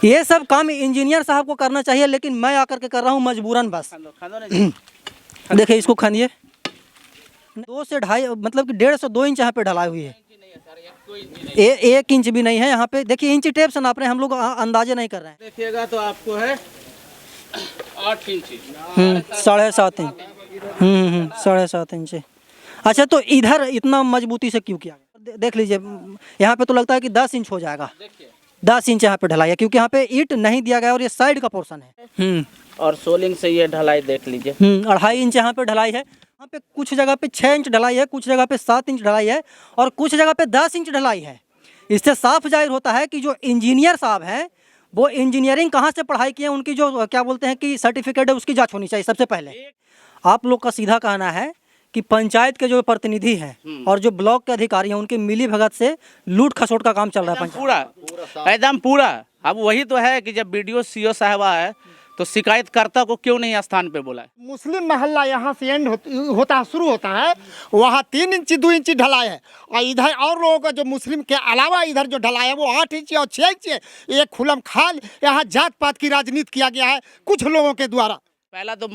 ये सब काम इंजीनियर साहब को करना चाहिए, लेकिन मैं आकर के कर रहा हूँ मजबूरन बस। देखिए इसको खानिए, 2 से 2.5 मतलब कि 1.5 से 2 इंच यहाँ पे ढलाई हुई है। 1 इंच भी नहीं है यहाँ पे। देखिए इंच टेप से नाप रहे हैं हम लोग, अंदाजे नहीं कर रहे हैं। देखिएगा तो आपको है 8 इंच 7.5 इंच 7.5 इंच। अच्छा तो इधर इतना मजबूती से क्यों किया? देख लीजिए यहाँ पे तो लगता है कि 10 इंच हो जाएगा। 10 इंच यहाँ पे ढलाई है, क्योंकि यहाँ पे ईंट नहीं दिया गया और ये साइड का पोर्शन है। और सोलिंग से ये ढलाई देख लीजिए। 2.5 इंच यहाँ पे ढलाई है। यहाँ पे कुछ जगह पे 6 इंच ढलाई है, कुछ जगह पे 7 इंच ढलाई है और कुछ जगह पे 10 इंच ढलाई है। इससे साफ जाहिर होता है कि जो इंजीनियर साहब हैं वो इंजीनियरिंग कहाँ से पढ़ाई किए हैं, उनकी जो क्या बोलते हैं कि सर्टिफिकेट है उसकी जाँच होनी चाहिए सबसे पहले। आप लोग का सीधा कहना है कि पंचायत के जो प्रतिनिधि हैं और जो ब्लॉक के अधिकारी हैं उनकी मिली भगत से लूट खसोट का काम चल रहा है पूरा एकदम पूरा। अब वही तो है कि जब बीडीओ सीओ साहबा है तो शिकायतकर्ता को क्यों नहीं स्थान पे बोला? मुस्लिम मोहल्ला यहाँ से एंड होता है, शुरू होता है, वहाँ 3 इंच 2 इंच ढलाई है और इधर और लोगों का जो मुस्लिम के अलावा इधर जो ढलाई है वो 8 इंच और 6 इंच है। ये खुलम खाल यहाँ जात पात की राजनीति किया गया है कुछ लोगों के द्वारा। पहला तो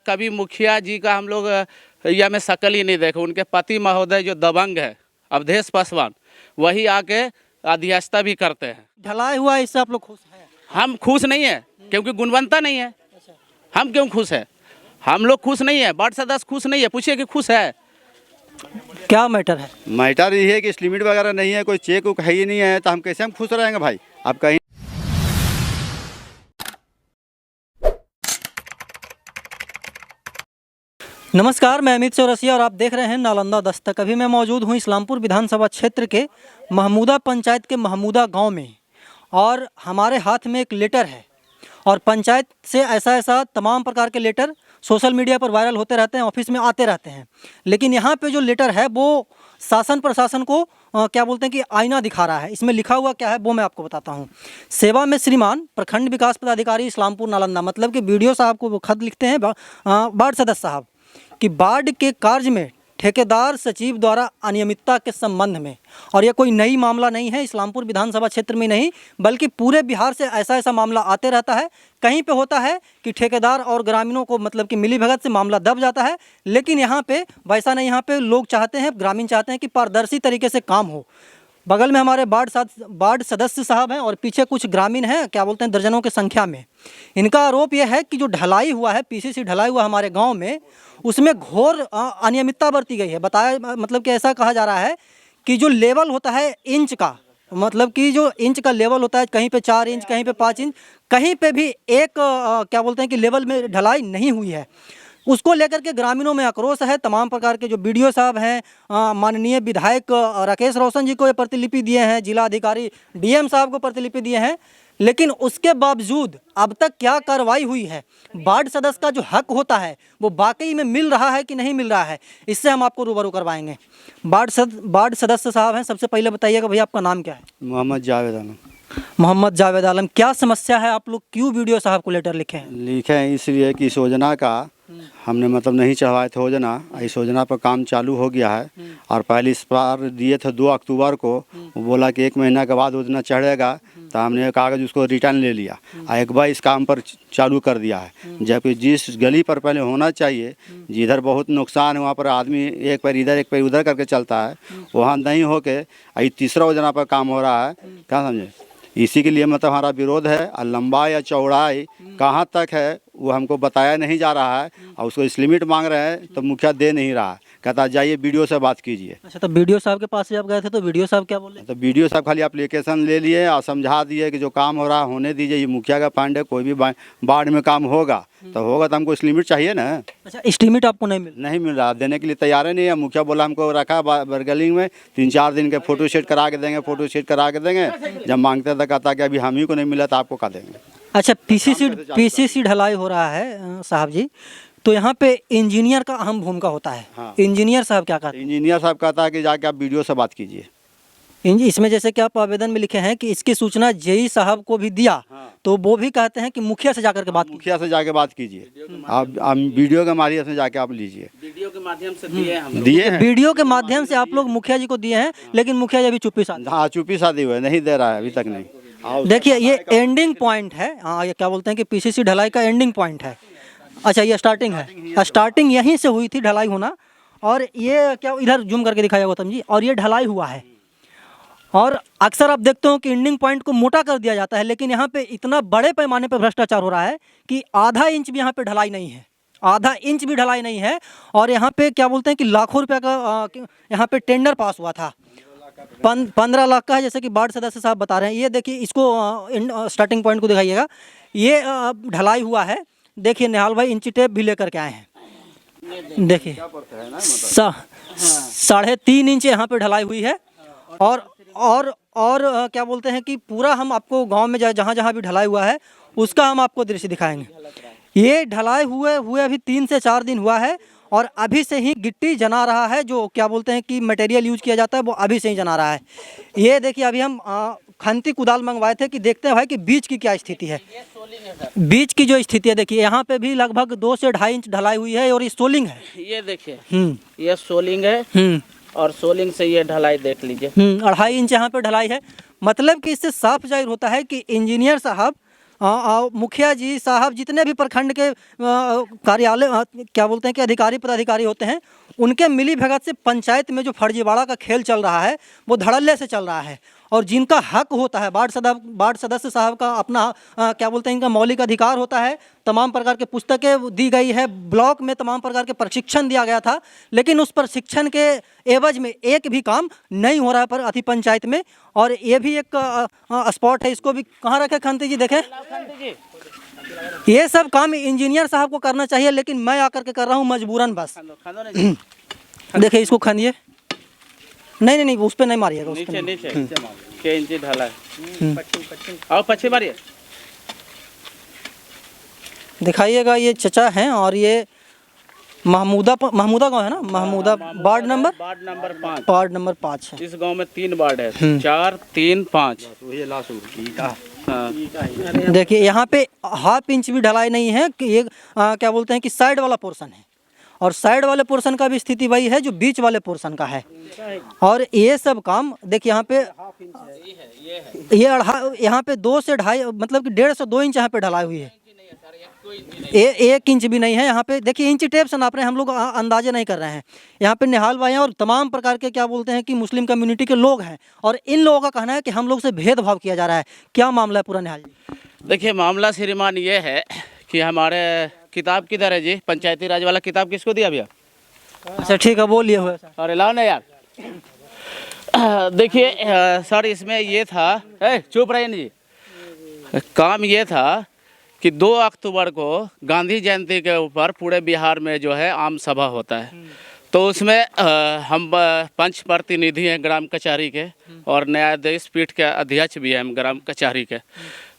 कभी मुखिया जी का हम लोग या में शकल ही नहीं देखे। उनके पति महोदय जो दबंग है अवधेश पासवान, वही आके अध्यक्षता भी करते हैं। ढलाई हुआ है, इससे आप लोग खुश हैं? हम खुश नहीं है क्योंकि गुणवत्ता नहीं है। हम क्यों खुश है? हम लोग खुश नहीं है, वार्ड सदस्य खुश नहीं है। पूछिए कि खुश है? क्या मैटर है? मैटर ये है कि लिमिट वगैरह नहीं है, कोई चेक उक है ही नहीं है, तो हम कैसे हम खुश रहेंगे भाई? आप कहीं नमस्कार, मैं अमित चौरसिया और आप देख रहे हैं नालंदा दस्तक। अभी मैं मौजूद हूँ इस्लामपुर विधानसभा क्षेत्र के महमूदा पंचायत के महमूदा गांव में और हमारे हाथ में एक लेटर है और पंचायत से ऐसा तमाम प्रकार के लेटर सोशल मीडिया पर वायरल होते रहते हैं, ऑफिस में आते रहते हैं। लेकिन यहाँ पे जो लेटर है वो शासन प्रशासन को क्या बोलते हैं कि आईना दिखा रहा है। इसमें लिखा हुआ क्या है वो मैं आपको बताता हूँ। सेवा में श्रीमान प्रखंड विकास पदाधिकारी इस्लामपुर नालंदा, मतलब कि बीडीओ साहब को वो खत लिखते हैं वार्ड सदस्य साहब कि वार्ड के कार्य में ठेकेदार सचिव द्वारा अनियमितता के संबंध में। और ये कोई नई मामला नहीं है, इस्लामपुर विधानसभा क्षेत्र में नहीं बल्कि पूरे बिहार से ऐसा मामला आते रहता है। कहीं पे होता है कि ठेकेदार और ग्रामीणों को मतलब कि मिलीभगत से मामला दब जाता है, लेकिन यहाँ पे वैसा नहीं। यहाँ पे लोग चाहते हैं, ग्रामीण चाहते हैं कि पारदर्शी तरीके से काम हो। बगल में हमारे वार्ड सदस्य साहब हैं और पीछे कुछ ग्रामीण हैं, क्या बोलते हैं दर्जनों की संख्या में। इनका आरोप यह है कि जो ढलाई हुआ है, पीसीसी ढलाई हुआ हमारे गांव में, उसमें घोर अनियमितता बरती गई है। बताया मतलब कि ऐसा कहा जा रहा है कि जो लेवल होता है इंच का, मतलब कि जो इंच का लेवल होता है, कहीं पे 4 इंच, कहीं पे 5 इंच, कहीं पे भी एक क्या बोलते हैं कि लेवल में ढलाई नहीं हुई है। उसको लेकर के ग्रामीणों में आक्रोश है। तमाम प्रकार के जो बीडीओ साहब हैं, माननीय विधायक राकेश रोशन जी को ये प्रतिलिपि दिए हैं, जिला अधिकारी डीएम साहब को प्रतिलिपि दिए हैं, लेकिन उसके बावजूद अब तक क्या कार्रवाई हुई है? वार्ड सदस्य का जो हक होता है वो वाकई में मिल रहा है कि नहीं मिल रहा है, इससे हम आपको रूबरू करवाएंगे। वार्ड सदस्य साहब हैं, सबसे पहले बताइएगा भैया आपका नाम क्या है? मोहम्मद जावेद आलम। मोहम्मद जावेद आलम, क्या समस्या है? आप लोग क्यों वीडियो साहब को लेटर लिखे हैं? लिखे हैं इसलिए कि इस योजना का हमने मतलब नहीं चढ़वाए थे योजना, इस योजना पर काम चालू हो गया है और पहले इस बार दिए थे 2 अक्टूबर को। वो बोला कि 1 महीना के बाद योजना चढ़ेगा, तो हमने कागज़ उसको रिटर्न ले लिया और एक बार इस काम पर चालू कर दिया है। जबकि जिस गली पर पहले होना चाहिए, जिधर बहुत नुकसान है वहाँ पर आदमी एक पैर इधर एक पैर उधर करके चलता है, वहाँ नहीं होके अभी तीसरा योजना पर काम हो रहा है। क्या समझे? इसी के लिए मतलब हमारा विरोध है। और लंबाई या चौड़ाई कहाँ तक है वो हमको बताया नहीं जा रहा है और उसको इस लिमिट मांग रहे हैं तो मुखिया दे नहीं रहा है। कहता जाइए वीडियो से बात कीजिए। अच्छा, तो वीडियो साहब के पास जब गए थे तो वीडियो साहब क्या बोले? तो वीडियो साहब खाली एप्लीकेशन ले लिए और समझा दिए कि जो काम हो रहा है होने दीजिए, ये मुखिया का फंड है, कोई भी वार्ड में काम होगा तो होगा, तो हमको इस लिमिट चाहिए ना। अच्छा, इस लिमिट आपको नहीं मिल रहा, देने के लिए तैयार ही नहीं है। मुखिया बोला हमको रखा बरगलिंग में 3-4 दिन के फोटो सेट करा के देंगे, जब मांगते थे कहता कि अभी हम ही को नहीं मिला तो आपको कहा देंगे। अच्छा, पीसीसी ढलाई हो रहा है साहब जी, तो यहाँ पे इंजीनियर का अहम भूमिका होता है। हाँ। इंजीनियर साहब क्या कहते हैं? इंजीनियर साहब कहता है कि जाके आप वीडियो से बात कीजिए। इसमें जैसे कि आप आवेदन में लिखे हैं कि इसकी सूचना जेई साहब को भी दिया। हाँ। तो वो भी कहते हैं कि मुखिया से जाकर के बात कीजिए। आप वीडियो के माध्यम से जाके आप लीजिए। वीडियो के माध्यम से दिए हैं। वीडियो के माध्यम से आप लोग मुखिया जी को दिए हैं, लेकिन मुखिया जी अभी चुप्पी साधी। हाँ, चुप्पी साधी हुए, नहीं दे रहा है अभी तक नहीं। देखिए ये एंडिंग पॉइंट है। हाँ, ये क्या बोलते हैं कि पीसीसी ढलाई का एंडिंग पॉइंट है। अच्छा, ये स्टार्टिंग है, स्टार्टिंग यहीं से हुई थी ढलाई होना। और ये क्या, इधर जूम करके दिखाया गौतम जी, और ये ढलाई हुआ है। और अक्सर आप देखते हो कि एंडिंग पॉइंट को मोटा कर दिया जाता है, लेकिन यहाँ पे इतना बड़े पैमाने पे भ्रष्टाचार हो रहा है कि आधा इंच भी यहाँ पे ढलाई नहीं है, आधा इंच भी ढलाई नहीं है। और यहाँ पे क्या बोलते हैं कि लाखों रुपए का यहाँ पे टेंडर पास हुआ था, 15 लाख का है, जैसे कि वार्ड सदस्य साहब बता रहे हैं। ये देखिए, इसको स्टार्टिंग पॉइंट को दिखाइएगा, ये ढलाई हुआ है। देखिए निहाल भाई इंची टेप भी लेकर के आए हैं। देखिए 3.5 इंच यहाँ पे ढलाई हुई है। और क्या बोलते हैं कि पूरा हम आपको गांव में जहाँ जहाँ भी ढलाई हुआ है उसका हम आपको दृश्य दिखाएंगे। ये ढलाई हुए अभी 3 से 4 दिन हुआ है, और अभी से ही गिट्टी जना रहा है। जो क्या बोलते हैं कि मटेरियल यूज किया जाता है वो अभी से ही जना रहा है। ये देखिए, अभी हम खंती कुदाल मंगवाए थे कि देखते हैं भाई कि बीच की क्या स्थिति है। बीच की जो स्थिति है देखिए, यहाँ पे भी लगभग 2 से 2.5 इंच ढलाई हुई है, और ये सोलिंग है। ये देखिए, ये सोलिंग है, और सोलिंग से ये ढलाई देख लीजिए, 2.5 इंच यहाँ पे ढलाई है। मतलब कि इससे साफ जाहिर होता है कि इंजीनियर साहब, मुखिया जी साहब, जितने भी प्रखंड के कार्यालय क्या बोलते हैं कि अधिकारी पदाधिकारी होते हैं, उनके मिली भगत से पंचायत में जो फर्जीवाड़ा का खेल चल रहा है वो धड़ल्ले से चल रहा है। और जिनका हक होता है, वार्ड सदस्य साहब का अपना क्या बोलते हैं, इनका मौलिक अधिकार होता है। तमाम प्रकार के पुस्तकें दी गई है, ब्लॉक में तमाम प्रकार के प्रशिक्षण दिया गया था, लेकिन उस प्रशिक्षण के एवज में एक भी काम नहीं हो रहा है पर अति पंचायत में। और ये भी एक स्पॉट है, इसको भी कहाँ रखे खंती जी, देखें। ये सब काम इंजीनियर साहब को करना चाहिए, लेकिन मैं आकर के कर रहा हूँ मजबूरन बस। देखिए इसको खंदिए, नहीं, उस पर नहीं मारिएगा, नीचे 6 इंची ढाला है। और पछी मारिए, दिखाइएगा। ये चचा हैं, और ये महमूदा गांव है ना, महमूदा वार्ड नंबर 5 है। इस गांव में 3 वार्ड है, 4, 3, 5। देखिए यहाँ पे 1/2 इंच भी ढलाई नहीं है कि ये क्या बोलते हैं कि साइड वाला पोर्शन है, और साइड वाले पोर्शन का भी स्थिति वही है जो बीच वाले पोर्शन का है। और ये सब काम देखिए यहाँ पे यहाँ पे 2 से 2.5 मतलब कि 1.5 से 2 इंच यहाँ पे ढलाई हुई है। 1 इंच भी नहीं है यहाँ पे। देखिए इंच टेप से नाप रहे हैं हम लोग, अंदाजे नहीं कर रहे हैं। यहाँ पे निहाल भाई हैं और तमाम प्रकार के क्या बोलते हैं कि मुस्लिम कम्युनिटी के लोग हैं, और इन लोगों का कहना है कि हम लोग से भेदभाव किया जा रहा है। क्या मामला है पूरा निहाल जी? देखिए मामला श्रीमान ये है कि हमारे किताब किधर है जी, पंचायती राज वाला किताब किसको दिया भैया? अच्छा ठीक है, वो लिए हुए सर। अरे लाओ ना यार। देखिए सर, इसमें ये था, चुप रहिए जी। काम ये था कि 2 अक्टूबर को गांधी जयंती के ऊपर पूरे बिहार में जो है आम सभा होता है। तो उसमें हम पंच प्रतिनिधि हैं ग्राम कचहरी के, और न्यायाधीश पीठ के अध्यक्ष भी हैं हम ग्राम कचहरी के।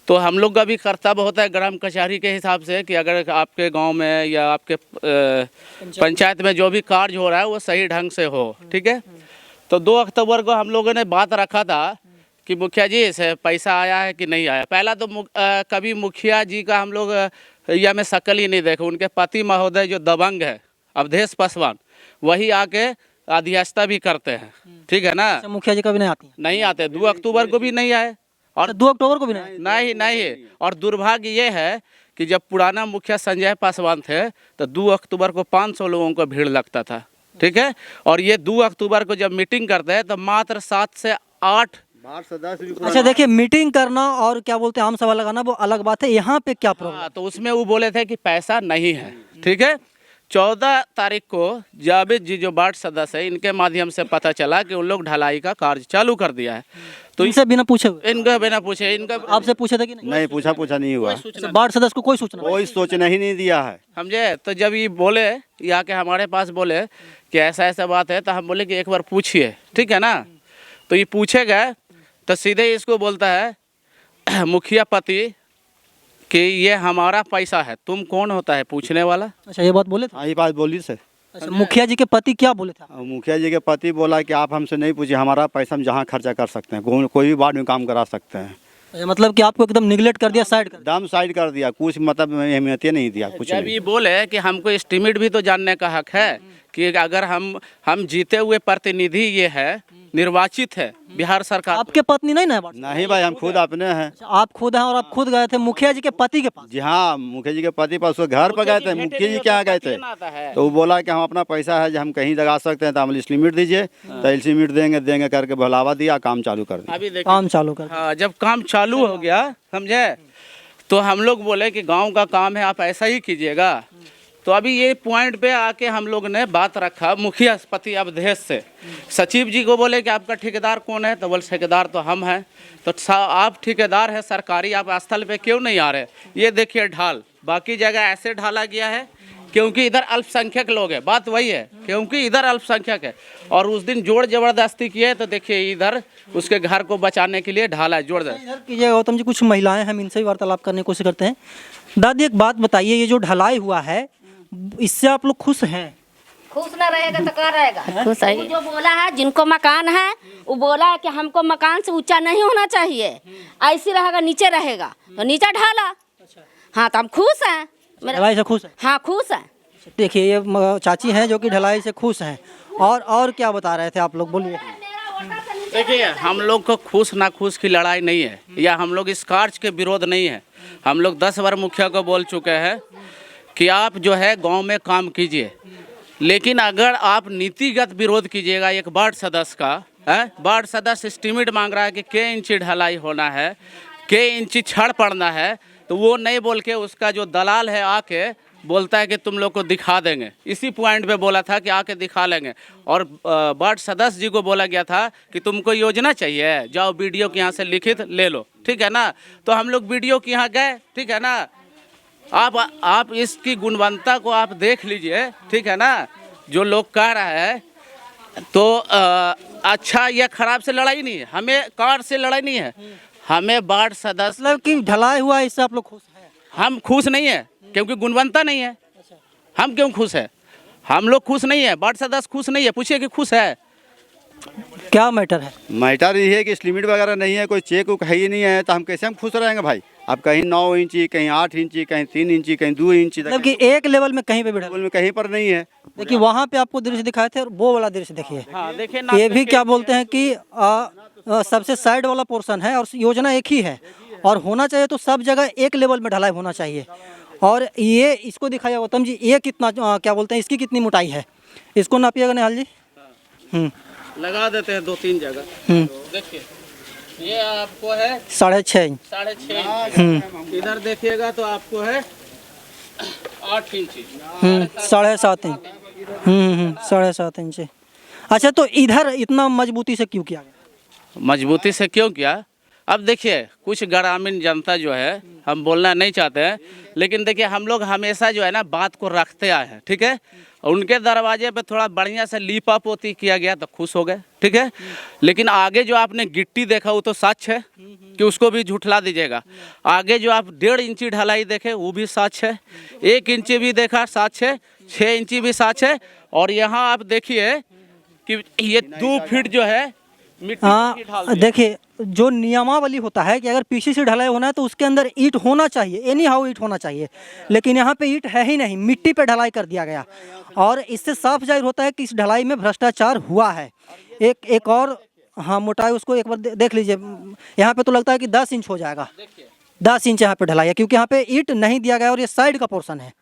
तो हम लोग का भी कर्तव्य होता है ग्राम कचहरी के हिसाब से कि अगर आपके गांव में या आपके पंचायत में जो भी कार्य हो रहा है वो सही ढंग से हो, ठीक है। तो 2 अक्टूबर को हम लोगों ने बात रखा था कि मुखिया जी से पैसा आया है कि नहीं आया। पहला तो कभी मुखिया जी का हम लोग या में शकल ही नहीं देखे। उनके पति महोदय जो दबंग है अवधेश पासवान, वही आके अध्यक्षता भी करते हैं, ठीक है ना। मुखिया जी कभी नहीं आते। 2 अक्टूबर को भी नहीं आए, और 2 अक्टूबर को भी नहीं। और दुर्भाग्य ये है कि जब पुराना मुखिया संजय पासवान थे तो 2 अक्टूबर को 500 लोगों को भीड़ लगता था, ठीक है। और ये 2 अक्टूबर को जब मीटिंग करते हैं तो मात्र 7 से 8। अच्छा देखिए, मीटिंग करना और क्या बोलते हैं आम सभा लगाना वो अलग बात है। यहाँ पे क्या प्रॉब्लम? तो उसमें वो बोले थे कि पैसा नहीं है, ठीक है। 14 तारीख को जावेद जी जो वार्ड सदस्य है, इनके माध्यम से पता चला कि उन लोग ढलाई का कार्य चालू कर दिया है। तो इनसे बिना पूछे, इनका आपसे पूछे थे कि नहीं पूछा नहीं हुआ। वार्ड सदस्य को कोई सोचना ही नहीं दिया है, समझे। तो जब ये बोले या के हमारे पास बोले कि ऐसा बात है, तो हम बोले कि एक बार पूछिए, ठीक है ना। तो ये पूछे गए तो सीधे इसको बोलता है मुखिया पति कि ये हमारा पैसा है, तुम कौन होता है पूछने वाला। अच्छा ये बात बोले थे? ये बात बोली से। अच्छा मुखिया जी के पति क्या बोले थे? मुखिया जी के पति बोला कि आप हमसे नहीं पूछिए, हमारा पैसा हम जहाँ खर्चा कर सकते हैं, कोई भी वार्ड में काम करा सकते हैं। मतलब कि आपको एकदम निगलेक्ट कर दिया, साइड कर दिया, कुछ मतलब अहमियत नहीं दिया कुछ। जब ये बोले कि हमको एस्टिमेट भी तो जानने का हक है कि अगर हम जीते हुए प्रतिनिधि ये है, निर्वाचित है बिहार सरकार। आपके पत्नी नहीं ना है WhatsApp? नहीं भाई, हम खुद अपने हैं। अच्छा, आप खुद हैं और आप खुद गए थे मुखिया जी के पति के पास? जी हाँ, मुखिया जी के पति पास उसके घर पर गए थे। मुखिया जी क्या गए थे तो वो बोला कि हम अपना पैसा है जो हम कहीं लगा सकते हैं तो हम इस लिमिट दीजिए, तो इस लिमिट देंगे करके बुलावा दिया, काम चालू कर दिया। अभी देखिए काम चालू कर हाँ, जब काम चालू हो गया समझे, तो हम लोग बोले कि गांव का काम है, आप ऐसा ही कीजिएगा। तो अभी ये पॉइंट पे आके हम लोग ने बात रखा मुखिया पति अवधेश से। सचिव जी को बोले कि आपका ठेकेदार कौन है, तो बोले ठेकेदार तो हम हैं। तो आप ठेकेदार है सरकारी, आप स्थल पे क्यों नहीं आ रहे? ये देखिए ढाल, बाकी जगह ऐसे ढाला गया है क्योंकि इधर अल्पसंख्यक लोग हैं। बात वही है, क्योंकि इधर अल्पसंख्यक है। और उस दिन जोर जबरदस्ती किए, तो देखिए इधर उसके घर को बचाने के लिए ढाला है जोर। इधर कीजिए गौतम जी, कुछ महिलाएं हम इनसे भी वार्तालाप करने की कोशिश करते हैं। दादी एक बात बताइए, ये जो ढलाई हुआ है इससे आप लोग खुश हैं? खुश ना रहेगा तो क्या रहेगा? खुश है। जो बोला है जिनको मकान है वो बोला है कि हमको मकान से ऊंचा नहीं होना चाहिए, ऐसे रहेगा नीचे रहेगा, तो नीचे ढाला। हाँ तो हम खुश हैं। ढलाई से खुश है? हाँ खुश हैं। देखिए ये चाची हैं जो कि ढलाई से खुश हैं। और क्या बता रहे थे आप लोग, बोलिए। देखिए हम लोग को खुश ना खुश की लड़ाई नहीं है, या हम लोग इस कार्य के विरोध नहीं है। हम लोग 10 बार मुखिया को बोल चुके हैं कि आप जो है गांव में काम कीजिए, लेकिन अगर आप नीतिगत विरोध कीजिएगा एक वार्ड सदस्य का, वार्ड सदस्य एस्टीमेट मांग रहा है कि के इंची ढलाई होना है, के इंची छड़ पड़ना है, तो वो नहीं बोल के उसका जो दलाल है आके बोलता है कि तुम लोग को दिखा देंगे। इसी पॉइंट पे बोला था कि आके दिखा लेंगे। और वार्ड सदस्य जी को बोला गया था कि तुमको योजना चाहिए, जाओ वीडियो के यहाँ से लिखित ले लो, ठीक है ना। तो हम लोग वीडियो के यहाँ गए, ठीक है ना। आप इसकी गुणवत्ता को आप देख लीजिए, ठीक है ना। जो लोग कह रहा है तो अच्छा या खराब से लड़ाई नहीं है, हमें कार से लड़ाई नहीं है, हमें वार्ड सदस्य। मतलब कि ढलाई हुआ है इससे आप लोग खुश हैं? हम खुश नहीं है क्योंकि गुणवत्ता नहीं है। हम क्यों खुश है? हम लोग खुश नहीं है, वार्ड सदस्य खुश नहीं है। पूछिए कि खुश है। क्या मैटर है? मैटर ये है कि इस लिमिट वगैरह नहीं है, कोई चेक उक है ही नहीं है, तो हम कैसे हम खुश रहेंगे भाई? अब कहीं 9 इंची, कहीं 8 इंची, कहीं 3 इंची, कहीं 2 इंची, मतलब कि एक लेवल में कहीं पे भी लेवल में कहीं पर नहीं है। देखिए वहाँ पे आपको दृश्य दिखाए थे और वो वाला दृश्य देखिए। हाँ, देखिए ना, ये भी क्या बोलते हैं कि सबसे साइड वाला पोर्शन है और योजना एक ही है, और होना चाहिए तो सब जगह एक लेवल में ढलाई होना चाहिए। और ये इसको दिखाया गौतम जी, ये कितना क्या बोलते हैं, इसकी कितनी मोटाई है, इसको नापिएगा निहाल जी। लगा देते हैं 2-3 जगह। देखिए ये आपको है 6.5 इंच। 6.5। इधर देखिएगा तो आपको है 8 इंची। 7.5 इंच। 7.5 इंच। अच्छा, तो इधर इतना मजबूती से क्यों किया गया? मजबूती से क्यों किया? अब देखिए कुछ ग्रामीण जनता जो है, हम बोलना नहीं चाहते हैं, लेकिन देखिए हम लोग हमेशा जो है ना बात को रखते आए हैं, ठीक है। उनके दरवाजे पे थोड़ा बढ़िया से लीपा पोती किया गया तो खुश हो गए, ठीक है। लेकिन आगे जो आपने गिट्टी देखा वो तो सच है कि उसको भी झुठला दीजिएगा। आगे जो आप 1.5 इंची ढलाई देखे वो भी सच है, 1 इंची भी देखा सच है, 6 इंची भी सच है। और यहाँ आप देखिए कि ये 2 फीट जो है मिट्टी की ढाल दी है। देखिए जो नियमावली होता है कि अगर पीछे से ढलाई होना है तो उसके अंदर ईंट होना चाहिए, एनी हाउ ईंट होना चाहिए, लेकिन यहाँ पे ईंट है ही नहीं, मिट्टी पे ढलाई कर दिया गया। और इससे साफ जाहिर होता है कि इस ढलाई में भ्रष्टाचार हुआ है। एक और हाँ मोटाई उसको एक बार देख लीजिए, यहाँ पे तो लगता है कि 10 इंच हो जाएगा। 10 इंच यहाँ पे ढलाई है क्योंकि यहाँ पे ईंट नहीं दिया गया और ये साइड का पोर्शन है।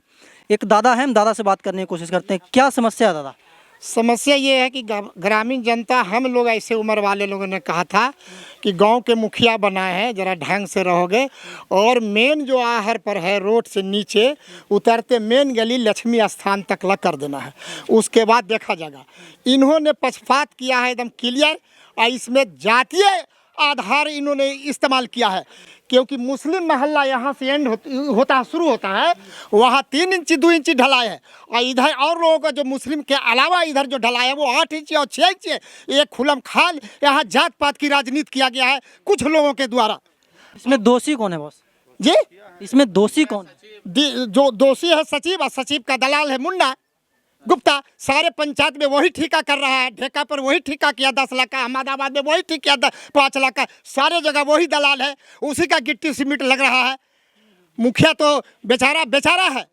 एक दादा है, हम दादा से बात करने की कोशिश करते हैं। क्या समस्या है दादा? समस्या ये है कि ग्रामीण जनता, हम लोग ऐसे उम्र वाले लोगों ने कहा था कि गांव के मुखिया बनाए हैं, ज़रा ढंग से रहोगे। और मेन जो आहर पर है रोड से नीचे उतरते मेन गली लक्ष्मी स्थान तक ला कर देना है, उसके बाद देखा जाएगा। इन्होंने पक्षपात किया है एकदम क्लियर, और इसमें जातीय आधार इन्होंने इस्तेमाल किया है। क्योंकि मुस्लिम मोहल्ला यहाँ से एंड होता शुरू होता है, वहाँ 3 इंची 2 इंची ढलाई है। और इधर और लोगों का जो मुस्लिम के अलावा इधर जो ढलाई है वो 8 इंची और 6 इंची है। एक खुलम खाल यहाँ जात पात की राजनीति किया गया है कुछ लोगों के द्वारा। इसमें दोषी कौन है बॉस जी? इसमें दोषी कौन है? जो दोषी है सचिव, और सचिव का दलाल है मुन्ना गुप्ता। सारे पंचायत में वही ठेका कर रहा है, ढेका पर वही ठेका किया 10 लाख का, अहमदाबाद में वही ठीक किया 5 लाख का, सारे जगह वही दलाल है, उसी का गिट्टी सीमेंट लग रहा है। मुखिया तो बेचारा है,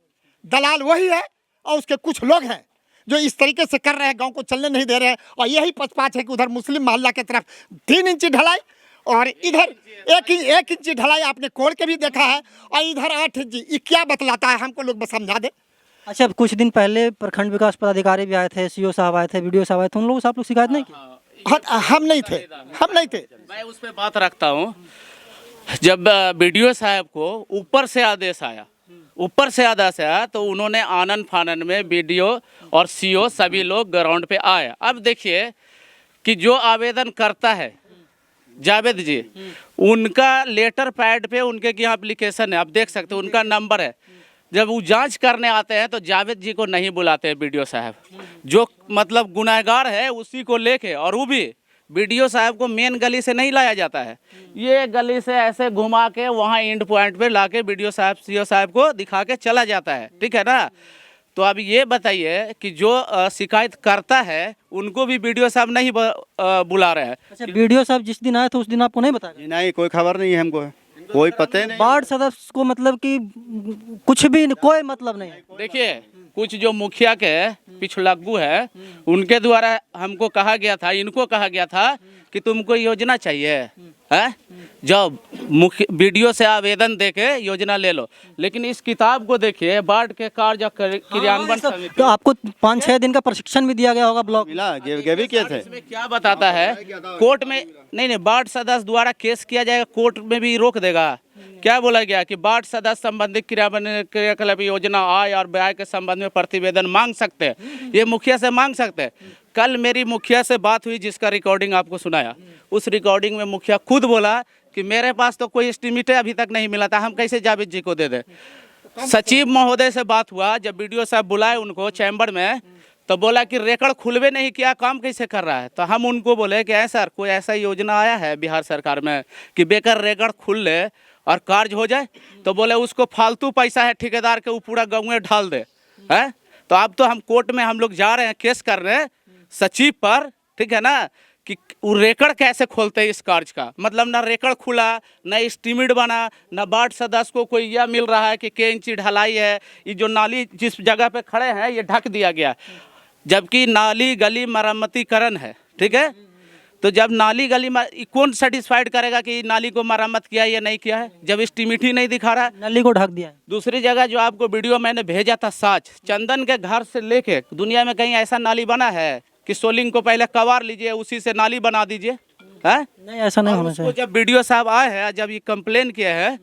दलाल वही है और उसके कुछ लोग हैं जो इस तरीके से कर रहे हैं, गांव को चलने नहीं दे रहे हैं। और यही पचपाच है कि उधर मुस्लिम मोहल्ला की तरफ 3 इंची ढलाई और इधर 1 इंची ढलाई आपने कोड़ के भी देखा है, और इधर 8 इंची। ये क्या बतलाता है, हमको लोग बस समझा दे। अच्छा, कुछ दिन पहले प्रखंड विकास पदाधिकारी भी आए थे, सीओ साहब आए थे, वीडियो साहब आए थे, उन लोगों से आप लोग शिकायत नहीं की? हम नहीं थे। मैं उस पर बात रखता हूँ। जब बीडीओ साहब को ऊपर से आदेश आया, तो उन्होंने आनन फानन में बीडीओ और सीओ सभी लोग ग्राउंड पे आए। अब देखिए कि जो आवेदन करता है जावेद जी, उनका लेटर पैड पे उनके यहाँ एप्लीकेशन है, आप देख सकते हो, उनका नंबर है। जब वो जांच करने आते हैं तो जावेद जी को नहीं बुलाते हैं बीडीओ साहब, जो मतलब गुनहगार है उसी को लेके, और वो भी बीडीओ साहब को मेन गली से नहीं लाया जाता है, ये गली से ऐसे घुमा के वहाँ एंड पॉइंट पे लाके बीडीओ साहब सीओ साहब को दिखा के चला जाता है, ठीक है ना। तो अब ये बताइए कि जो शिकायत करता है उनको भी बीडीओ साहब नहीं बुला रहे हैं। अच्छा, वीडियो साहब जिस दिन आए थे उस दिन आपको नहीं बताया? नहीं, कोई खबर नहीं है हमको, कोई पता ही नहीं। वार्ड सदस्य को मतलब कि कुछ भी कोई मतलब नहीं है? देखिए, कुछ जो मुखिया के पिछलग्गू है उनके द्वारा हमको कहा गया था, इनको कहा गया था कि तुमको योजना चाहिए है, जब मुख्य बीडीओ से आवेदन देके योजना ले लो। लेकिन इस किताब को देखिए, वार्ड के कार्य क्रियान्वयन समिति, तो आपको 5-6 दिन का प्रशिक्षण भी दिया गया होगा ब्लॉक मिला, गे भी किए थे। इसमें क्या बताता है, कोर्ट में नहीं, वार्ड सदस्य द्वारा केस किया जाएगा, कोर्ट में भी रोक देगा। क्या बोला गया कि वार्ड सदस्य संबंधित क्रियाकलाप योजना आय और व्यय के संबंध में प्रतिवेदन मांग सकते हैं, ये मुखिया से मांग सकते हैं। कल मेरी मुखिया से बात हुई जिसका रिकॉर्डिंग आपको सुनाया, उस रिकॉर्डिंग में मुखिया खुद बोला कि मेरे पास तो कोई एस्टिमेट अभी तक नहीं मिला था, हम कैसे जावेद जी को दे दें। सचिव महोदय से बात हुआ, जब बीडीओ साहब बुलाए उनको चैम्बर में, तो बोला कि रेकड़ खुलवे नहीं किया, काम कैसे कर रहा है। तो हम उनको बोले कि सर कोई ऐसा योजना आया है बिहार सरकार में कि बेकर रेकड़ खुल ले और कार्य हो जाए। तो बोले उसको फालतू पैसा है ठेकेदार के, वो पूरा गाँव में ढाल दे है। तो अब तो हम कोर्ट में हम लोग जा रहे हैं, केस कर रहे हैं सचिव पर, ठीक है ना, कि वो रेकड़ कैसे खोलते हैं इस कार्य का। मतलब ना रेकड़ खुला, ना एस्टीमेट बना, ना वार्ड सदस्य को कोई यह मिल रहा है कि के इंची ढलाई है, ये जो नाली जिस जगह पे खड़े हैं ये ढक दिया गया, जबकि नाली गली मरम्मतीकरण है, ठीक है। तो जब नाली गली कौन सेटिस्फाइड करेगा कि नाली को मरम्मत किया या नहीं किया है, जब एस्टीमेट ही नहीं दिखा रहा है, नली को ढक दिया है। दूसरी जगह जो आपको वीडियो मैंने भेजा था, साच चंदन के घर से लेके दुनिया में कहीं ऐसा नाली बना है कि सोलिंग को पहले कवार लीजिए, उसी से नाली बना दीजिए, है नहीं, ऐसा नहीं होना चाहिए। जब वीडियो साहब आए हैं, जब ये कंप्लेन किए हैं,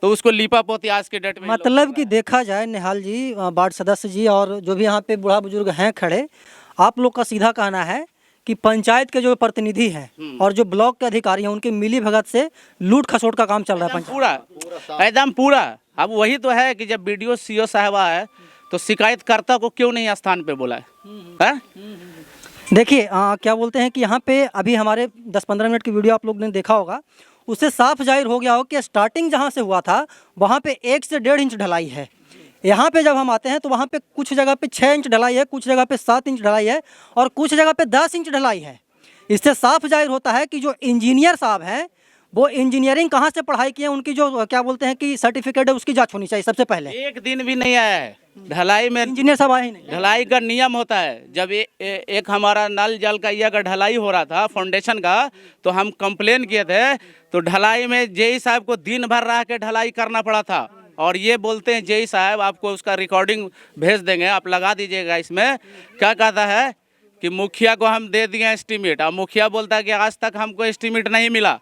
तो उसको लीपा पोती आज के डेट में मतलब कि देखा जाए निहाल जी, वार्ड सदस्य जी और जो भी यहाँ पे बूढ़ा बुजुर्ग हैं खड़े, आप लोग का सीधा कहना है कि पंचायत के जो प्रतिनिधि हैं और जो ब्लॉक के अधिकारी हैं उनके मिली भगत से लूट खसोट का काम चल रहा है पूरा एकदम पूरा। अब वही तो है कि जब वीडियो सीओ साहब आए तो शिकायतकर्ता को क्यों नहीं स्थान पे बुलाए है? देखिए क्या बोलते हैं कि यहाँ पे अभी हमारे 10-15 मिनट की वीडियो आप लोग ने देखा होगा, उससे साफ जाहिर हो गया हो कि स्टार्टिंग जहाँ से हुआ था वहाँ पे 1 से 1.5 इंच ढलाई है। यहाँ पे जब हम आते हैं तो वहाँ पे कुछ जगह पे 6 इंच ढलाई है, कुछ जगह पे 7 इंच ढलाई है और कुछ जगह पे 10 इंच ढलाई है। इससे साफ जाहिर होता है कि जो इंजीनियर साहब हैं वो इंजीनियरिंग कहाँ से पढ़ाई किए, उनकी जो क्या बोलते हैं कि सर्टिफिकेट है उसकी जांच होनी चाहिए सबसे पहले। एक दिन भी नहीं आया है ढलाई में, इंजीनियर साहब आए ही नहीं। ढलाई का नियम होता है, जब एक हमारा नल जल का यह का ढलाई हो रहा था फाउंडेशन का, तो हम कंप्लेन किए थे, तो ढलाई में जेई साहब को दिन भर रह के ढलाई करना पड़ा था। और ये बोलते हैं जेई साहब आपको उसका रिकॉर्डिंग भेज देंगे, आप लगा दीजिएगा। इसमें क्या कहता है कि मुखिया को हम दे दिए एस्टीमेट, अब मुखिया बोलता है कि आज तक हमको एस्टीमेट नहीं मिला।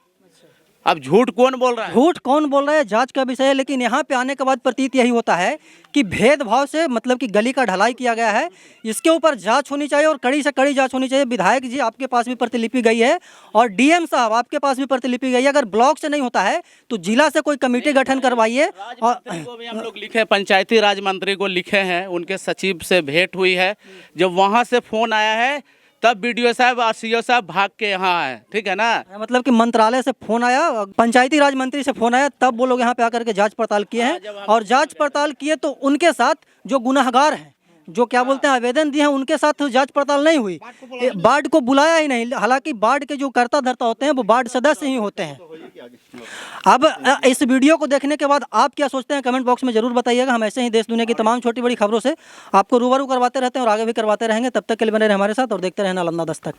अब झूठ कौन बोल रहा है? झूठ कौन बोल रहा है जांच का विषय है, लेकिन यहाँ पे आने के बाद प्रतीत यही होता है कि भेदभाव से मतलब कि गली का ढलाई किया गया है। इसके ऊपर जांच होनी चाहिए और कड़ी से कड़ी जांच होनी चाहिए। विधायक जी आपके पास भी प्रतिलिपि गई है और डीएम साहब आपके पास भी प्रतिलिपि गई है। अगर ब्लॉक से नहीं होता है तो जिला से कोई कमेटी गठन करवाइए। और भी हम लोग लिखे, पंचायती राज मंत्री को लिखे हैं, उनके सचिव से भेंट हुई है। जब वहाँ से फोन आया है तब बीडीओ साहब और सीओ साहब भाग के यहाँ आए, ठीक है ना। मतलब कि मंत्रालय से फोन आया, पंचायती राज मंत्री से फोन आया, तब वो लोग यहाँ पे आकर के जांच पड़ताल किए हैं। और जांच पड़ताल किए तो उनके साथ जो गुनाहगार हैं, जो क्या बोलते हैं आवेदन दिए हैं, उनके साथ जांच पड़ताल नहीं हुई। वार्ड को बुलाया ही नहीं, हालांकि वार्ड के जो कर्ता धर्ता होते हैं वो वार्ड सदस्य ही होते हैं। अब इस वीडियो को देखने के बाद आप क्या सोचते हैं कमेंट बॉक्स में जरूर बताइएगा। हम ऐसे ही देश दुनिया की तमाम छोटी बड़ी खबरों से आपको रूबरू करवाते रहते हैं और आगे भी करवाते रहेंगे। तब तक के लिए बने रहे हमारे साथ और देखते रहें नालंदा दस्तक।